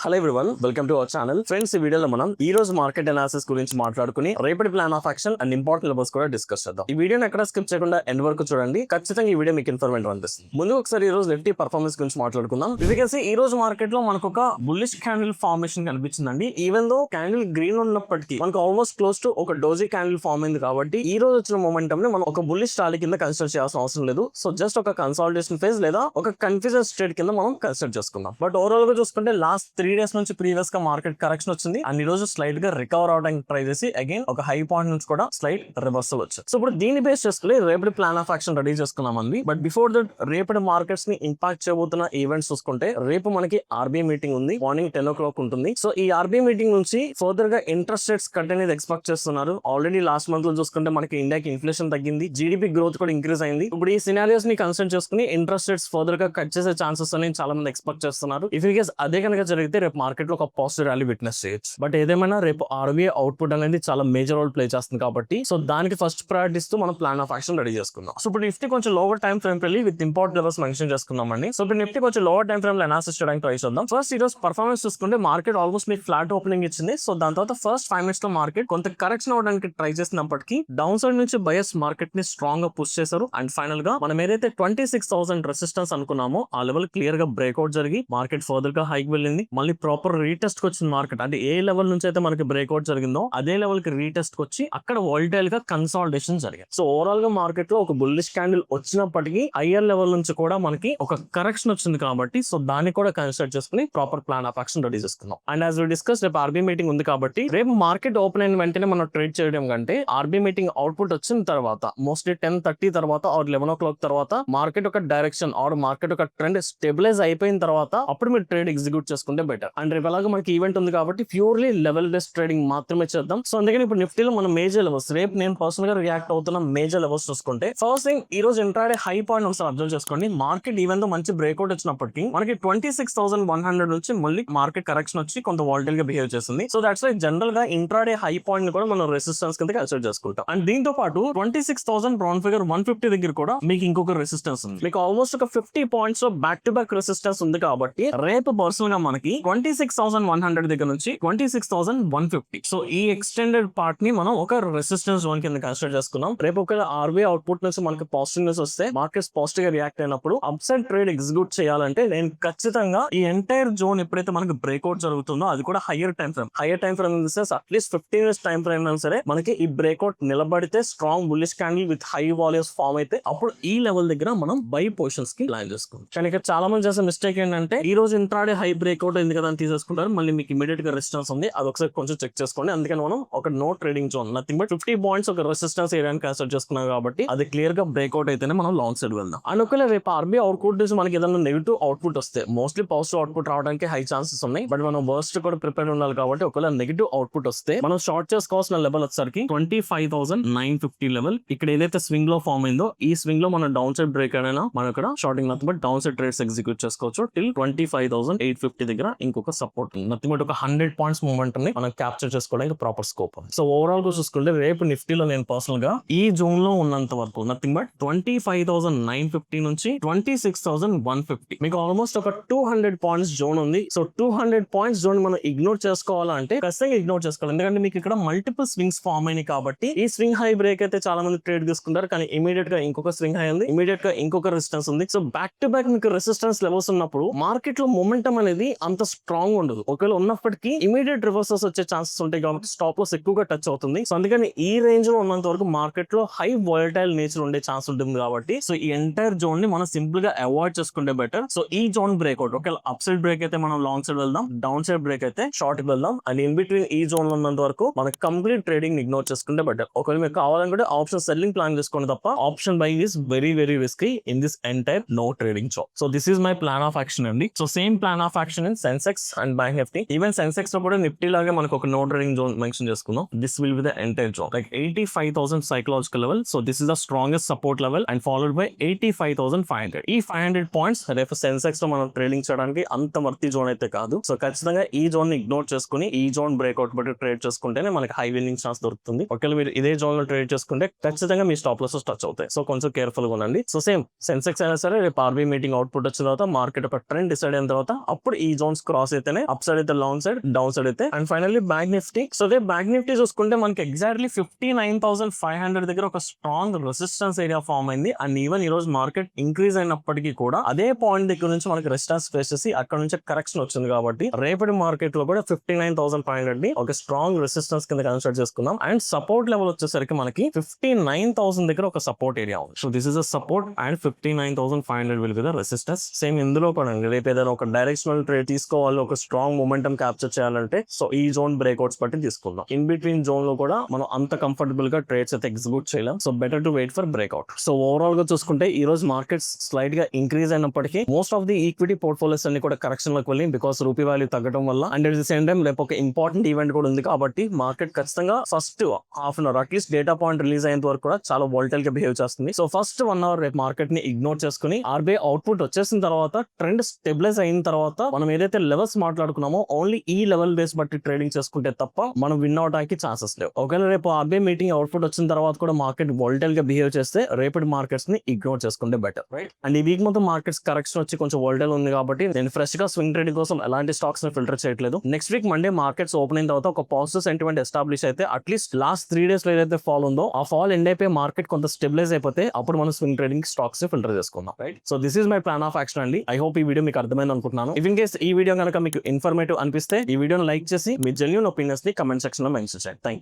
Hello everyone, welcome to our channel. Friends, ఈ వీడియోలో మనం ఈ రోజు మార్కెట్ అనాలిసిస్ గురించి మాట్లాడుకుని రేపటి plan of action and important levels కూడా డిస్కస్ చేద్దాం. ఈ వీడియోని ఎక్కడ స్కిప్ చేయకుండా ఎండ్ వరకు చూడండి. ఖచ్చితంగా ఈ వీడియో మీకు ఇన్ఫర్మేటివ్ అనిపిస్తుంది. ముందు ఒకసారి ఈ రోజు నిఫ్టీ పర్ఫార్మెన్స్ గురించి మాట్లాడుకుందాం. ఎందుకంటే ఈ రోజు మార్కెట్ లో మనకు ఒక బుల్లిష్ క్యాండిల్ ఫార్మేషన్ కనిపించిందండి. ఈవెన్ దో క్యాండిల్ గ్రీన్ ఉన్నప్పటికీ మనకు ఆల్మోస్ట్ క్లోజ్ టు ఒక డోజీ క్యాండిల్ ఫార్మ్ అయింది. కాబట్టి ఈ రోజు వచ్చిన మొమెంటమ్ ని మనం ఒక బుల్లిష్ ర్యాలీ కింద కన్సిడర్ చేయాల్సిన అవసరం లేదు. సో జస్ట్ ఒక కన్సాలిడేషన్ ఫేజ్ లేదా ఒక కన్ఫ్యూజన్ స్టేట్ కింద మనం కన్సిడర్ చేసుకుందాం. బట్ ఓవరాల్ గా చూసుకుంటే లాస్ట్ 3 days నుంచి ప్రీవియస్ గా మార్కెట్ కరెక్షన్ వచ్చింది అండ్ ఈ రోజు స్లైట్ గా రికవర్ అవడానికి ట్రై చేసి అగైన్ ఒక హై పాయింట్ నుంచి కూడా స్లైట్ రివర్సల్ వచ్చింది. సో ఇప్పుడు దీన్ని బేస్ చేసుకుని రేపటి ప్లాన్ ఆఫ్ యాక్షన్ రెడీ చేసుకున్నామండి. బట్ బిఫోర్ దట్ రేపటి మార్కెట్స్ ని ఇంపాక్ట్ చేయబోతున్న ఈవెంట్స్ చూసుకుంటే రేపు మనకి ఆర్బీఐ మీటింగ్ ఉంది. మార్నింగ్ 10 o'clock ఉంటుంది. సో ఈ ఆర్బీఐ మీటింగ్ నుంచి ఫర్దర్ గా ఇంట్రెస్ట్ రేట్స్ కట్ అనేది ఎక్స్పెక్ట్ చేస్తున్నారు. ఆల్రెడీ లాస్ట్ మంత్ లో చూసుకుంటే మనకి ఇండియాకి ఇన్ఫ్లేషన్ తగ్గింది, జీడీపీ గ్రోత్ కూడా ఇంక్రీజ్ అయింది. ఇప్పుడు ఈ సినారియోస్ ని కన్సిడర్ చేసుకుని ఇంట్రెస్ట్ రేట్స్ ఫర్దర్ గా కట్ చేసే ఛాన్సెస్ అని చాలా మంది ఎక్స్పెక్ట్ చేస్తున్నారు. ఇఫ్ ఇన్ కేస్ అదే కనుక జరిగితే రేపు మార్కెట్ లో ఒక పాజిటివ్ ర్యాలీ విట్నెస్ చేయొచ్చు. బట్ ఏదేమైనా రేపు ఆర్బీఐ అవుట్పుట్ అనేది చాలా మేజర్ రోల్ ప్లే చేస్తుంది కాబట్టి సో దానికి ఫస్ట్ ప్రయారిటీ ఇస్తూ మనం ప్లాన్ ఆఫ్ యాక్షన్ రెడీ చేసుకుందాం. సో ఇప్పుడు నిఫ్టీ కొంచెం లోవర్ టైం ఫ్రేమ్ వెళ్ళి విత్ ఇంపార్టెంట్ లెవెల్స్ మెన్షన్ చేసుకున్నామండి. సో ఇప్పుడు నిఫ్టీ కొంచెం లోవర్ టైం ఫ్రేమ్ లో అనాలిసిస్ చేయడానికి ట్రై చేద్దాం. ఫస్ట్ ఈ రోజు పర్ఫార్మెన్స్ చూసుకుంటే మార్కెట్ ఆల్మోస్ట్ మీకు ఫ్లాట్ ఓపెనింగ్ ఇచ్చింది. సో దాని తర్వాత ఫస్ట్ 5 minutes లో మార్కెట్ కొంత కరెక్షన్ అవడానికి ట్రై చేసినప్పటికీ డౌన్ సైడ్ నుంచి బయస్ మార్కెట్ ని స్ట్రాంగ్ గా పుష్ చేశారు. అండ్ ఫైనల్ గా మనం ఏదైతే 26,000 రెసిస్టెన్స్ అనుకున్నామో ఆ లెవెల్ క్లియర్ గా బ్రేక్అవుట్ జరిగి మార్కెట్ ఫర్దర్ గా హైక్ వెళ్ళింది. మళ్ళీ ప్రాపర్ రీటెస్ట్ కి వచ్చింది మార్కెట్. అంటే ఏ లెవెల్ నుంచి అయితే మనకి బ్రేక్అవుట్ జరిగిందో అదే లెవెల్ కి రీటెస్ట్ వచ్చి అక్కడ వాలటైల్ గా కన్సాలిడేషన్ జరిగింది. సో ఓవరాల్ గా మార్కెట్ లో ఒక బుల్లిష్ క్యాండిల్ వచ్చినప్పటికీ హైయర్ లెవెల్ నుంచి కూడా మనకి ఒక కరెక్షన్ వచ్చింది కాబట్టి సో దాన్ని కూడా కన్సిడర్ చేసుకుని proper plan of action ready చేసుకున్నాం. అండ్ యాజ్ వి డిస్కస్ రేపు ఆర్బీఐ మీటింగ్ ఉంది కాబట్టి రేపు మార్కెట్ ఓపెన్ అయిన వెంటనే మనం ట్రేడ్ చేయడం కంటే ఆర్బీఐ మీటింగ్ అవుట్పుట్ వచ్చిన తర్వాత మోస్ట్లీ 10:30 తర్వాత ఆర్ 11 o'clock తర్వాత మార్కెట్ ఒక డైరెక్షన్ ఆర్ మార్కెట్ ఒక ట్రెండ్ స్టెబిలైజ్ అయిపోయిన తర్వాత అప్పుడు మీరు ట్రేడ్ ఎగ్జిక్యూట్ చేసుకుంటే బెటర్. అండ్ రేపు అలాగే మనకి ఈవెంట్ ఉంది కాబట్టి ప్యూర్లీ లెవెల్ బేస్డ్ ట్రేడింగ్ మాత్రమే చేద్దాం. సో అందుకని ఇప్పుడు నిఫ్టీలో మనం మేజర్ లెవెల్స్ రేపు నేను పర్సనల్ గా రియాక్ట్ అవుతున్న మేజర్ లెవెల్స్ చూసుకుంటే ఫస్ట్ థింగ్ ఈ రోజు ఇంట్రాడే హై పాయింట్ ఒకసారి అబ్జర్వ్ చేసుకోండి. మార్కెట్ ఈవెన్ తో మంచి బ్రేక్అవుట్ వచ్చినప్పటికీ మనకి 26,100 నుంచి మళ్ళీ మార్కెట్ కరెక్షన్ వచ్చి కొంత వాలటైల్ గా బిహేవ్ చేస్తుంది. సో దట్స్ వై జనరల్ గా ఇంట్రాడే హై పాయింట్ కూడా మనం రెసిస్టెన్స్ కింద కన్సిడర్ చేసుకుంటాం. అండ్ దీంతో పాటు 26,000 బ్రౌన్ ఫిగర్ 150 దగ్గర కూడా మీకు ఇంకొక రెసిస్టెన్స్ ఉంది. మీకు ఆల్మోస్ట్ ఒక 50 points లో బ్యాక్ టు బ్యాక్ రెసిస్టెన్స్ ఉంది కాబట్టి రేపు పర్సనల్ గా మనకి 26,100 దగ్గర నుంచి 26,150 సో ఈ ఎక్స్టెండెడ్ పార్ట్ ని మనం ఒక రెసిస్టెన్స్ జోన్ కింద కన్సిడర్ చేసుకున్నాం. రేపు ఒక ఆర్బీఐ అవుట్పుట్ నుంచి మనకి పాజిటివ్ న్యూస్ వస్తే మార్కెట్స్ పాజిటివ్ గా రియాక్ట్ అయినప్పుడు అప్ సైడ్ ట్రేడ్ ఎగ్జిక్యూట్ చేయాలంటే నేను ఖచ్చితంగా ఈ ఎంటైర్ జోన్ ఎప్పుడైతే మనకి బ్రేక్అవుట్ జరుగుతుందో అది కూడా higher time frame at least 15 minutes time frame సరే మనకి ఈ బ్రేక్అవుట్ నిలబడితే strong bullish candle with high values form అయితే అప్పుడు ఈ లెవెల్ దగ్గర మనం బై పొజిషన్స్ కి ప్లాన్ చేసుకోవాలి. కానీ ఇక్కడ చాలా మంది చేసే మిస్టేక్ ఏంటంటే ఈ రోజు ఇంట్రాడే హై బ్రేక్అవుట్ అయింది కదా అని తీసేసుకుంటారు. మళ్ళీ మీకు ఇమీడియట్ గా రెసిస్టెన్స్ ఉంది, అది ఒకసారి కొంచెం చెక్ చేసుకోండి. అందుకని మనం ఒక no trading zone nothing but 50 points ఒక రెసిస్టెన్స్ ఏరియాని కన్సిడర్ చేసుకున్నాం కాబట్టి అది క్లియర్ గా బ్రేక్అవుట్ అయితేనే మనం లాంగ్ సైడ్ వెళ్దాం. అండ్ ఒకవేళ రేపు ఆర్బీఐ అవుట్పుట్ నుంచి మనకి ఏదైనా నెగిటివ్ అవుట్పుట్ వస్తే మోస్ట్లీ పాజిటివ్ అవుట్పుట్ రావడానికి హై ఛాన్సెస్ ఉన్నాయి. బట్ మనం వర్స్ట్ కూడా ప్రిపేర్ ఉండాలి కాబట్టి ఒకవేళ నెగిటివ్ అవుట్పుట్ వస్తే మనం షార్ట్ చేసుకోవాల్సిన లెవెల్ వచ్చేసరికి 25,950 లెవెల్. ఇక్కడ ఏదైతే స్వింగ్ లో ఫామ్ అయిందో ఈ స్వింగ్ లో మనం డౌన్ సైడ్ బ్రేక్ అయినా మనం ఇక్కడ shorting nothing but down side trades execute చేసుకోవచ్చు టిల్ 25,850 దగ్గర ఇంకొక సపోర్ట్ ఉంది. నథింగ్ బట్ ఒక 100 points మూవ్మెంట్ ని మనం క్యాప్చర్ చేసుకోవడానికి ప్రాపర్ స్కోప్ ఉంది. సో ఓవరాల్ గా చూసుకుంటే రేపు నిఫ్టీలో నేను పర్సనల్ గా ఈ జోన్ లో ఉన్నంత వరకు నథింగ్ బట్ 25,950 నుంచి 26,150 మీకు ఆల్మోస్ట్ ఒక 200 points జోన్ ఉంది. సో 200 points జోన్ మనం ఇగ్నోర్ చేసుకోవాలంటే ఖచ్చితంగా ఇగ్నోర్ చేసుకోవాలి. ఎందుకంటే మీకు ఇక్కడ మల్టిపుల్ స్వింగ్స్ ఫామ్ అయినాయి కాబట్టి ఈ స్వింగ్ హై బ్రేక్ అయితే చాలా మంది ట్రేడ్ తీసుకుంటారు. కానీ ఇమీడియట్ గా ఇంకొక స్వింగ్ హై ఉంది, ఇమీడియట్ గా ఇంకొక రెసిస్టెన్స్ ఉంది. సో బ్యాక్ టు బ్యాక్ మీకు రెసిస్టెన్స్ లెవెల్స్ ఉన్నప్పుడు మార్కెట్ లో మొమెంటం అనేది అంత స్ట్రాంగ్ ఉండదు. ఒకవేళ ఉన్నప్పటికీ ఇమీడియట్ రివర్సెస్ వచ్చే ఛాన్సెస్ ఉంటాయి కాబట్టి స్టాప్ లాస్ ఎక్కువగా టచ్ అవుతుంది. సో అందుకని ఈ రేంజ్ లో ఉన్నంత వరకు మార్కెట్ లో హై వాలటైల్ నేచర్ ఉండే ఛాన్స్ ఉంటుంది కాబట్టి సో ఈ ఎంటైర్ జోన్ ని మనం సింపుల్ గా అవాయిడ్ చేసుకుంటే బెటర్. సో ఈ జోన్ బ్రేక్అవుట్ ఒకవేళ అప్ సైడ్ బ్రేక్ అయితే మనం లాంగ్ సైడ్ వెళ్దాం, డౌన్ సైడ్ బ్రేక్ అయితే షార్ట్ కి వెళ్దాం. అండ్ ఇన్ బిట్వీన్ ఈ జోన్ లో ఉన్నంత వరకు మనం కంప్లీట్ ట్రేడింగ్ ఇగ్నోర్ చేసుకుంటే బెటర్. ఒకవేళ మీకు కావాలనుకుంటే ఆప్షన్ సెల్లింగ్ ప్లాన్ చేసుకోండి తప్ప option buying is very very risky in this entire no trading zone. So this is my plan of action అండి. So same plan of action in Sensex and bank Nifty. Even Sensex లో కూడా Nifty లాగా మనకు ఒక no trading zone mention చేసుకుందాం. This will be the entire zone like 85,000 psychological level. So this is the strongest support level and followed by 85,500. ఈ 500 points రేపు సెన్సెక్స్ లో మనం ట్రేడింగ్ చేయడానికి అంత వర్తి జోన్ అయితే కాదు. సో ఖచ్చితంగా ఈ జోన్ ని ఇగ్నోర్ చేసుకుని ఈ జోన్ బ్రేక్అవుట్ బట్టి ట్రేడ్ చేసుకుంటేనే మనకి హై విన్నింగ్ ఛాన్స్ దొరుకుతుంది. ఒకవేళ మీరు ఇదే జోన్ లో ట్రేడ్ చేసుకుంటే ఖచ్చితంగా మీ స్టాప్ లాసెస్ టచ్ అవుతాయి. సో కొంచెం కేర్ఫుల్ గా ఉండండి. సో సేమ్ సెన్సెక్స్ అయినా సరే రేపు ఆర్బీఐ మీటింగ్ అవుట్పుట్ వచ్చిన తర్వాత మార్కెట్ ఒక ట్రెండ్ డిసైడ్ అయిన తర్వాత అప్పుడు ఈ జోన్స్ క్రాస్ అయితేనే అప్ సైడ్ అయితే లాంగ్ సైడ్, డౌన్ సైడ్ అయితే. And finally bank Nifty. So అదే బ్యాంక్ నిఫ్టీ చూసుకుంటే మనకి ఎగ్జాక్ట్లీ 59,500 దగ్గర ఒక స్ట్రాంగ్ రెసిస్టెన్స్ ఏరియా ఫామ్ అయింది. అండ్ ఈవెన్ ఈ రోజు మార్కెట్ ఇంక్రీజ్ అయినప్పటికీ కూడా అదే పాయింట్ దగ్గర నుంచి మనకి రెసిస్టెన్స్ ఫేస్ చేసి అక్కడ నుంచి కరెక్షన్ వచ్చింది కాబట్టి రేపటి మార్కెట్ లో కూడా 59,500 ని ఒక స్ట్రాంగ్ రెసిస్టెన్స్ కింద కన్సిడర్ చేసుకుందాం. అండ్ సపోర్ట్ లెవెల్ వచ్చేసరికి మనకి 59,000 దగ్గర ఒక సపోర్ట్ ఏరియా ఉంది. So this is a support and 59,500 will be the resistance. Same ఇందులో కూడా రేపు ఏదైనా ఒక డైరెక్షనల్ ట్రేడ్ తీసుకోవాలి, ఒక స్ట్రాంగ్ మొమెంటం క్యాప్చర్ చేయాలంటే సో ఈ జోన్ బ్రేక్అవుట్స్ బట్టి తీసుకుందాం. ఇన్ బిట్వీన్ జోన్ లో కూడా మనం అంత కంఫర్టబుల్ గా ట్రేడ్స్ అయితే ఎగ్జిక్యూట్ చేయలేం. So better to wait for breakout. So overall గా చూసుకుంటే ఈ రోజు మార్కెట్స్ స్లైట్ గా ఇంక్రీజ్ అయినప్పటికీ most of the equity portfolios అన్ని కూడా కరెక్షన్ లోకి వెళ్ళి బికాస్ రూపీ వాల్యూ తగ్గడం వల్ల. And at the same time రేపు ఒక ఇంపార్టెంట్ ఈవెంట్ కూడా ఉంది కాబట్టి మార్కెట్ ఖచ్చితంగా first half an hour at least data point release అయ్యేంత వరకు కూడా చాలా వాలటైల్ గా బిహేవ్ చేస్తుంది. సో ఫస్ట్ 1 అవర్ రేపు మార్కెట్ ని ఇగ్నోర్ చేసుకుని ఆర్బీఐ అవుట్పుట్ వచ్చేసిన తర్వాత ట్రెండ్ స్టెబిలైజ్ అయిన తర్వాత మనం ఏదైతే లెవెల్స్ మాట్లాడుకున్నామో ఓన్లీ ఈ లెవెల్ బేస్ బట్టి ట్రేడింగ్ చేసుకుంటే తప్ప మనం విన్ అవడానికి ఛాన్సెస్ లేవు. ఒకవేళ రేపు ఆర్బీఐ మీటింగ్ అవుట్పుట్ వచ్చిన తర్వాత కూడా మార్కెట్ వాలటైల్ గా బిహేవ్ చేస్తే రేపటి మార్కెట్స్ ని ఇగ్నోర్ చేసుకుంటే బెటర్, రైట్? అండ్ ఈ వీక్ మొత్తం మార్కెట్స్ కరెక్షన్ వచ్చి కొంచెం వాలటైల్ ఉంది కాబట్టి నేను ఫ్రెష్ గా స్వింగ్ ట్రేడింగ్ కోసం ఎలాంటి స్టాక్స్ ని ఫిల్టర్ చేయట్లేదు. Next week Monday markets open అయిన తర్వాత ఒక పాజిటివ్ సెంటిమెంట్ ఎస్టాబ్లిష్ అయితే అట్లీస్ట్ లాస్ట్ 3 days లో ఏదైతే ఫాల్ ఉందో ఆ ఫాల్ ఎండ్ అయిపోయి మార్కెట్ కొంత స్టెబిలైజ్ అయిపోతే అప్పుడు మనం స్వింగ్ ట్రేడింగ్ స్టాక్స్ ని ఫిల్టర్ చేసుకుందాం, right? So this is my plan of action అండి. ఐ హోప్ ఈ వీడియో మీకు అర్థమైంది అనుకుంటున్నాను. ఇఫ్ ఇన్ కేస్ ఈ వీడియో కనుక మీకు ఇన్ఫర్మేటివ్ అనిపిస్తే ఈ వీడియోని లైక్ చేసి మీ జెన్యూన్ ఒపీనియన్స్ ని కమెంట్ సెక్షన్ లో మెన్షన్ చేయండి. థాంక్యూ.